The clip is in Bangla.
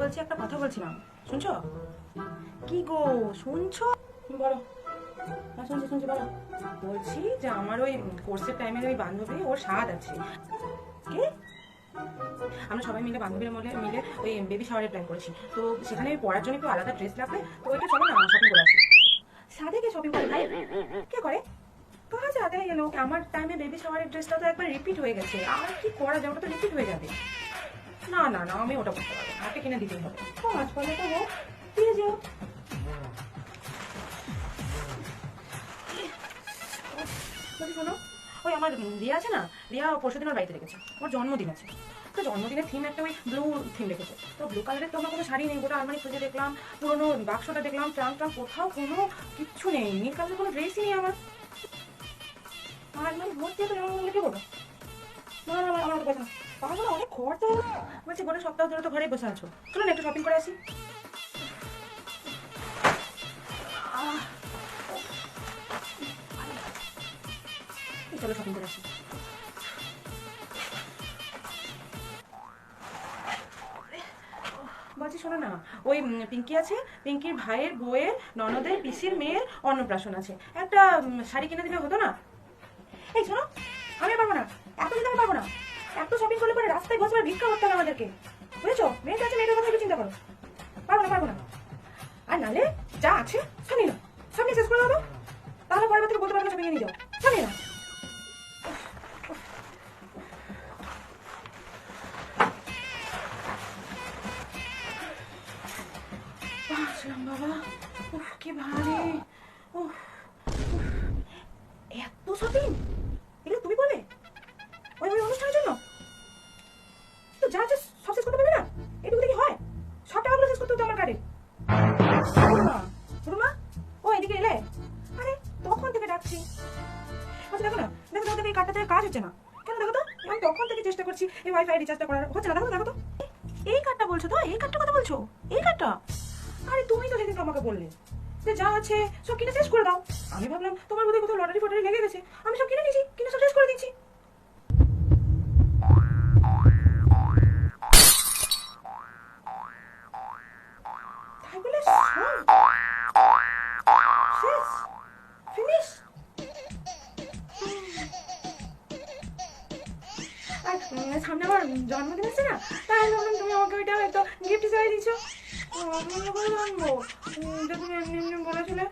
বলছি, একটা কথা বলছিলাম, শুনছো? কি গো, শুনছো? বলো। হ্যাঁ শুনছি শুনছি, বলো। বলছি যে আমার ওই কোর্সের টাইমের ওই বান্ধবী, ওর স্বাদ আছে। কে? আমরা সবাই মিলে বান্ধবীরা মিলে ওই বেবি শাওয়ারের প্ল্যান করেছি। তো সেখানে পড়ার জন্য একটু আলাদা ড্রেস লাগবে, তো ওইটা চলো না শপিং করে আসি। সাথে কে শপিং করে ভাই? কে করে? কাজ আগে গেল, আমার টাইমে বেবি শাওয়ারের ড্রেসটা তো একবার রিপিট হয়ে গেছে, আর কি করা যায়, ওটা তো রিপিট হয়ে যাবে। না না না, আমি ওটা করতে পারবো না, আগে কিনে দিতেই হবে। কাজ করলে তো হোক, দিয়ে যেও। বলছি শোনো, ওই আমার রিয়া আছে না, রিয়া পরশুদিন ওর বাড়িতে রেখেছে, ওর জন্মদিন আছে। তো জন্মদিনের থিম একটা ওই ব্লু থিম রেখেছে। তো ব্লু কালারের তো আমার কোনো শাড়ি নেই, গোটা আলমারি খুঁজে দেখলাম, পুরোনো বাক্সটা দেখলাম, ট্রাঙ্ক কোথাও কোনো কিচ্ছু নেই, নীল কালারের কোনো ড্রেসই নেই আমার। আর মানে ভর্তি এত জন্মদিন কি করবো? না না, আমার পয়সা না, পাগল, অনেক খরচা হলো। বলছি গোটা সপ্তাহ ধরে তো ঘরে বসে আছো, চলো না একটু শপিং করে আসি। আহ, চলো শপিং করে আসি। বলছি শোনো না, ওই পিঙ্কি আছে, পিঙ্কির ভাইয়ের বউয়ের ননদের পিসির মেয়ের অন্নপ্রাশন আছে, একটা শাড়ি কিনে দিলে হতো না? এই শোনো, আমি পারবো না, এত দিন আমি পারবো না, এত শপিং করলে পরে রাস্তায় বসে ভিক্ষা করতে হবে আমাদেরকে, বুঝেছো? মেয়েটা আছে, মেয়েটার কথা একটু চিন্তা করো। পারবো না পারবো না, আর নালে যা আছে সব নিয়ে নাও, সব নিয়ে শেষ করে দেবো, তাহলে পরের বার থেকে বলতে পারবো শপিং নিয়ে যাও, সব নিয়ে নাও। আসলাম বাবা, উফ কি ভারী, উফ, এত শপিং, এগুলো তুমি বলবে ওই ওই অনুষ্ঠানের জন্য? তো যা আছে সব শেষ করতে পারবে না? এটুকু দেখি হয়? সব টাকাগুলো শেষ করতে হতো আমার কার্ডে। রুমা, রুমা, ও এদিকে এলে? আরে তখন থেকে ডাকছি। আচ্ছা দেখো না, দেখো দেখো দেখো, এই কার্ডটা থেকে কাজ হচ্ছে না কেন, দেখো তো। আমি তখন থেকে চেষ্টা করছি এই ওয়াইফাই রিচার্জটা করার, হচ্ছে না, দেখো তো দেখো তো। এই কার্ডটা বলছো তো? এই কার্ডটা কথা বলছো? এই কার্ডটা? আরে তুমি তো সেদিন আমাকে বললে যে যা আছে সব কিনে শেষ করে দাও। আমি ভাবলাম তোমার বোধহয় কোথাও লটারি ফটারি লেগে গেছে, আমি সব কিনে নিয়েছি, কিনে সব শেষ করে দিচ্ছি। তাই বলে সব শেষ, ফিনিশ? আর সামনে আমার জন্মদিন আছে না, তাই ভাবলাম তুমি আমাকে ওইটা হয়তো গিফট হিসেবে দিচ্ছ। আমি বলে আনবো যে তুমি এমনি এমনি বলেছিলে।